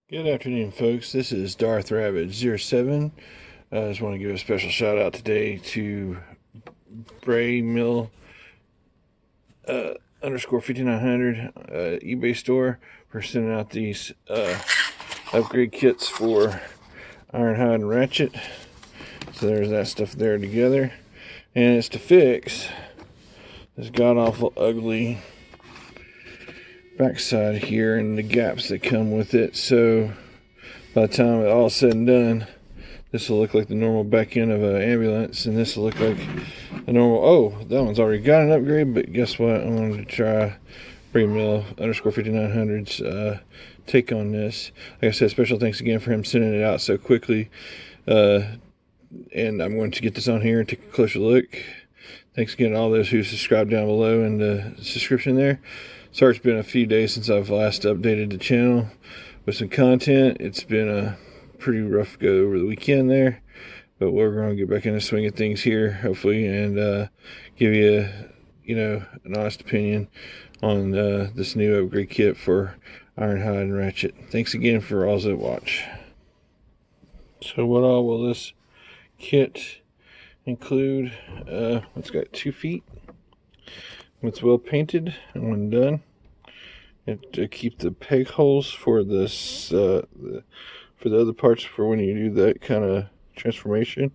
Good afternoon, folks. This is Darth Rabbit 07. I just want to give a special shout out today to Bray Mill underscore 5900 eBay store for sending out these upgrade kits for Ironhide Ratchet. So there's that stuff there together, and it's to fix this god awful ugly backside here and the gaps that come with it. So by the time it all said and done, this will look like the normal back end of an ambulance, and this will look like a normal. Oh, that one's already got an upgrade, but guess what? I wanted to try Bray Mill underscore 5900's take on this. Like I said, special thanks again for him sending it out so quickly. And I'm going to get this on here and take a closer look. Thanks again to all those who subscribe down below in the description there. Sorry it's been a few days since I've last updated the channel with some content. It's been a pretty rough go over the weekend there, but we're going to get back in the swing of things here, hopefully, and give you, an honest opinion on this new upgrade kit for Ironhide Ratchet. Thanks again for all that watch. So what all will this kit include? It's got 2 feet. It's well painted and when done. To keep the peg holes for this, for the other parts for when you do that kind of transformation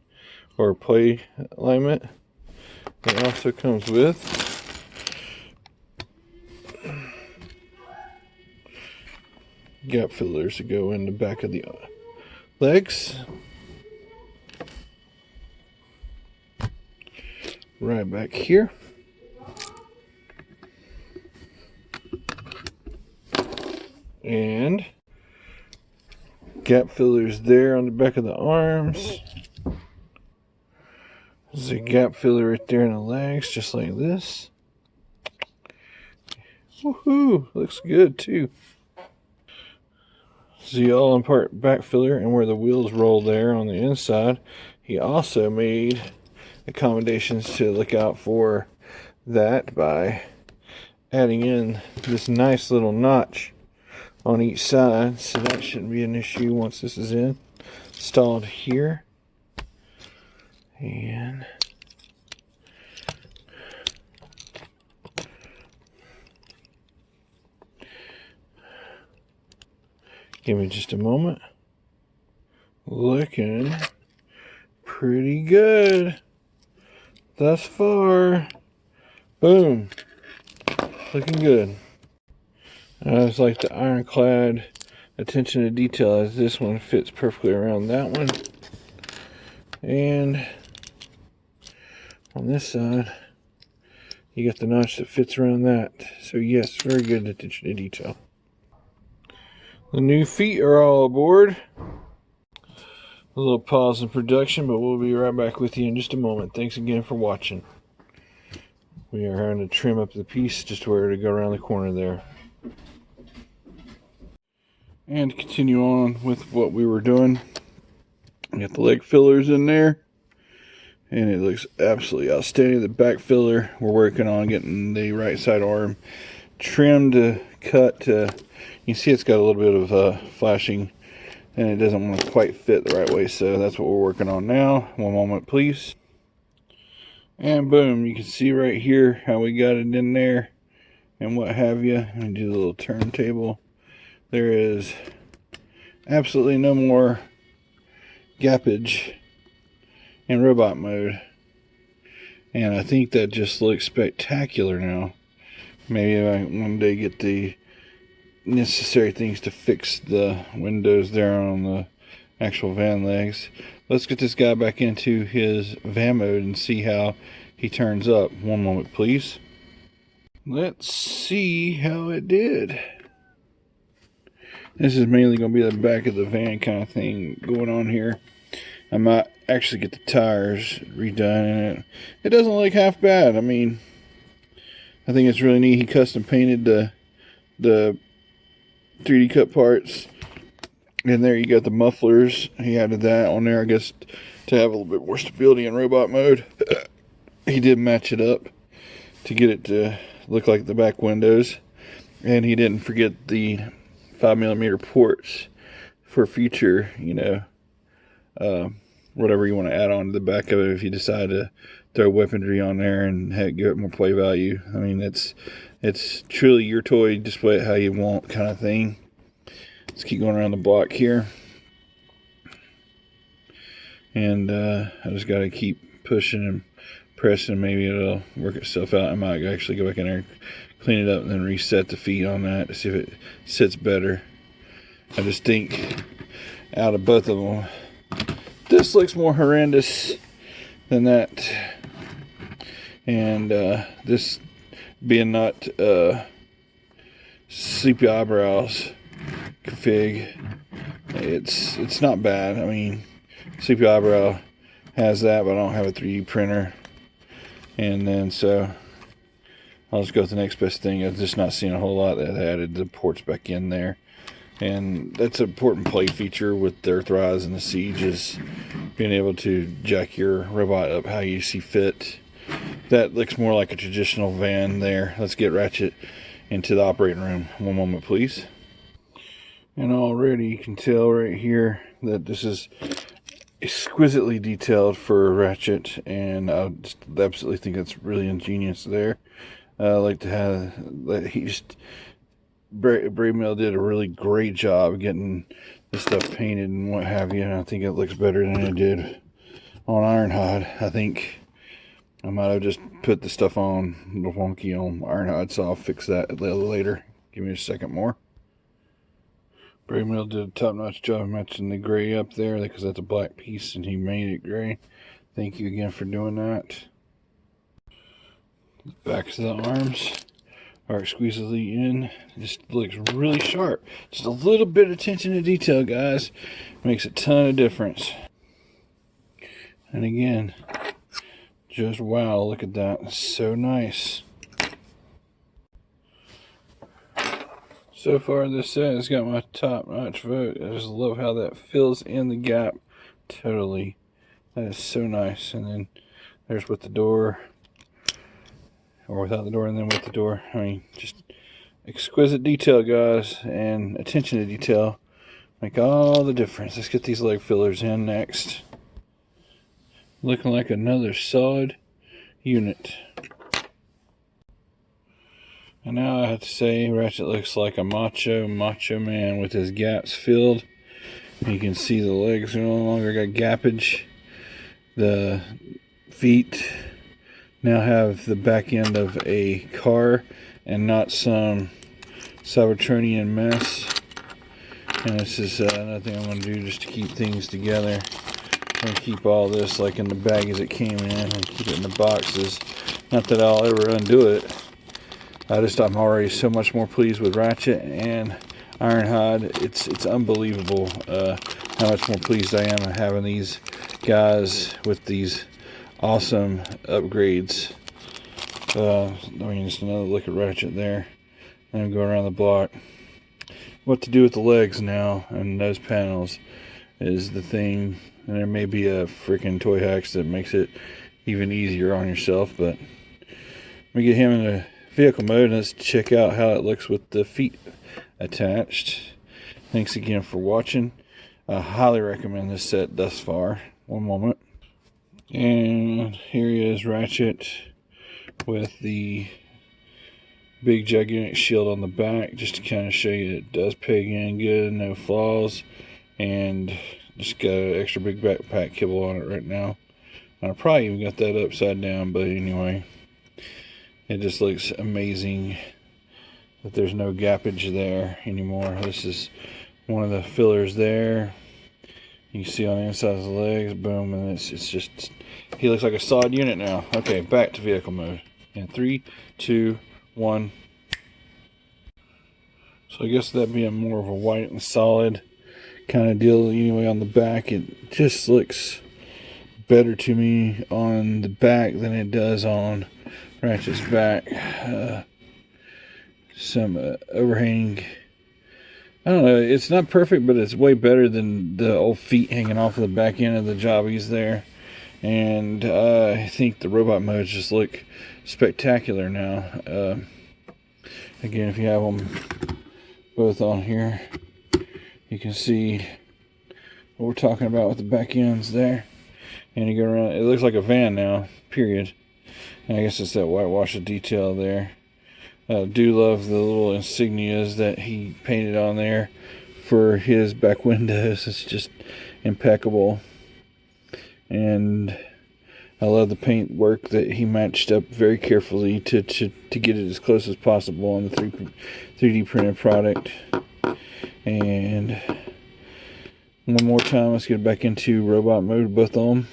or play alignment. It also comes with gap fillers that go in the back of the legs. Right back here. And gap fillers there on the back of the arms. There's a gap filler right there in the legs, just like this. Woohoo! Looks good too. The all-in-part back filler, and where the wheels roll there on the inside, he also made accommodations to look out for that by adding in this nice little notch on each side, so that shouldn't be an issue once this is installed here. And give me just a moment. Looking pretty good thus far. Boom. Looking good. I just like the ironclad attention to detail, as this one fits perfectly around that one. And on this side, you got the notch that fits around that. So yes, very good attention to detail. The new feet are all aboard. A little pause in production, but we'll be right back with you in just a moment. Thanks again for watching. We are having to trim up the piece just where to go around the corner there. And to continue on with what we were doing, we got the leg fillers in there, and it looks absolutely outstanding. The back filler, we're working on getting the right side arm trimmed to cut. You see it's got a little bit of flashing, and it doesn't want to quite fit the right way, so that's what we're working on now. One moment, please. And boom, you can see right here how we got it in there and what have you. And do the little turntable. There is absolutely no more gappage in robot mode, and I think that just looks spectacular now. Maybe I one day get the necessary things to fix the windows there on the actual van legs. Let's get this guy back into his van mode and see how he turns up. One moment, please. Let's see how it did. This is mainly going to be the back of the van kind of thing going on here. I might actually get the tires redone, and it doesn't look half bad. I mean, I think it's really neat. He custom painted the 3D cut parts, and there you got the mufflers. He added that on there, I guess, to have a little bit more stability in robot mode. He did match it up to get it to look like the back windows, and he didn't forget the 5mm ports for future, you know, whatever you want to add on to the back of it. If you decide to throw weaponry on there and give it more play value, I mean, it's truly your toy. Display it how you want, kind of thing. Let's keep going around the block here, and I just got to keep pushing and pressing. Maybe it'll work itself out. I might actually go back in there, clean it up, and then reset the feet on that to see if it sits better. I just think out of both of them, this looks more horrendous than that. And this being not Sleepy Eyebrows config, it's not bad. I mean, Sleepy Eyebrow has that, but I don't have a 3D printer. And then so I'll just go with the next best thing. I've just not seen a whole lot that added the ports back in there. And that's an important play feature with the Earthrise and the Siege, is being able to jack your robot up how you see fit. That looks more like a traditional van there. Let's get Ratchet into the operating room. One moment, please. And already you can tell right here that this is exquisitely detailed for Ratchet, and I just absolutely think that's really ingenious there. I like to have that. He just Brave Mill did a really great job getting this stuff painted and what have you, and I think it looks better than it did on Ironhide. I think I might have just put the stuff on the wonky on Ironhide, so I'll fix that a little later. Give me a second more. Brave Mill did a top-notch job matching the gray up there, because that's a black piece and he made it gray. Thank you again for doing that. Backs of the arms are exquisitely in. Just looks really sharp. Just a little bit of attention to detail, guys, makes a ton of difference. And again, just wow, look at that. It's so nice. So far this set has got my top-notch vote. I just love how that fills in the gap totally. That is so nice. And then there's with the door, or without the door, and then with the door. I mean, just exquisite detail, guys, and attention to detail make all the difference. Let's get these leg fillers in next. Looking like another solid unit. And now I have to say, Ratchet looks like a macho man with his gaps filled. You can see the legs are no longer got gappage. The feet now have the back end of a car and not some Cybertronian mess. And this is another thing I'm going to do just to keep things together. I'm going to keep all this like in the bag as it came in and keep it in the boxes. Not that I'll ever undo it. I'm already so much more pleased with Ratchet and Ironhide. It's unbelievable how much more pleased I am at having these guys with these awesome upgrades. I mean, just another look at Ratchet there. And go around the block. What to do with the legs now and those panels is the thing. And there may be a freaking toy hacks that makes it even easier on yourself, but let me get him in the vehicle mode and let's check out how it looks with the feet attached. Thanks again for watching. I highly recommend this set thus far. One moment. And here he is, Ratchet, with the big gigantic shield on the back, just to kind of show you it does peg in good, no flaws, and just got an extra big backpack kibble on it right now. And I probably even got that upside down, but anyway, it just looks amazing that there's no gappage there anymore. This is one of the fillers there. You can see on the inside of the legs, boom, and it's just, he looks like a solid unit now. Okay, back to vehicle mode. In 3, 2, 1. So I guess that being more of a white and solid kind of deal anyway on the back, it just looks better to me on the back than it does on Ratchet's back. Some overhang. I don't know, it's not perfect, but it's way better than the old feet hanging off of the back end of the jobbies there. And I think the robot modes just look spectacular now. Again, if you have them both on here, you can see what we're talking about with the back ends there. And you go around, it looks like a van now, period. And I guess it's that whitewash detail there. Do love the little insignias that he painted on there for his back windows. It's just impeccable. And I love the paint work that he matched up very carefully to get it as close as possible on the 3D printed product. And one more time, let's get back into robot mode, both of them.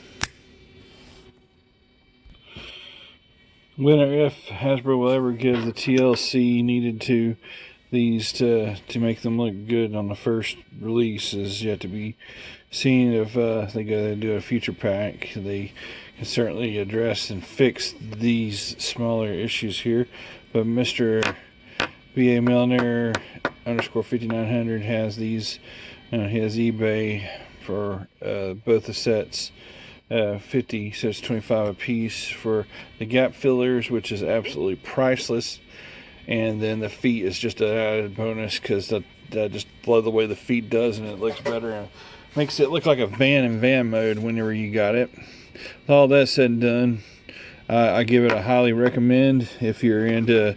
When or if Hasbro will ever give the TLC needed to these to make them look good on the first release is yet to be seen. If they go to do a future pack, they can certainly address and fix these smaller issues here. But Mr. B.A. Milner _5900 has these. He has eBay for both the sets. 50, so it's 25 a piece for the gap fillers, which is absolutely priceless. And then the feet is just an added bonus because I just love the way the feet does, and it looks better and makes it look like a van in van mode whenever you got it. With all that said and done, I give it a highly recommend if you're into,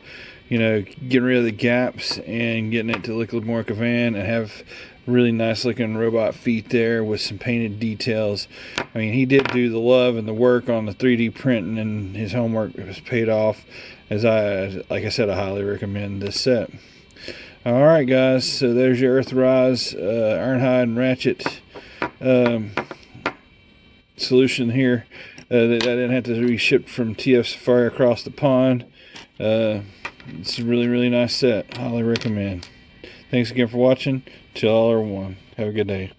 getting rid of the gaps and getting it to look more like a van and have really nice looking robot feet there with some painted details. I mean, he did do the love and the work on the 3D printing, and his homework was paid off. Like I said, I highly recommend this set. Alright guys, so there's your Earthrise Ironhide Ratchet solution here. That didn't have to be shipped from TF Safari across the pond. It's a really, really nice set. Highly recommend. Thanks again for watching. Till all are one. Have a good day.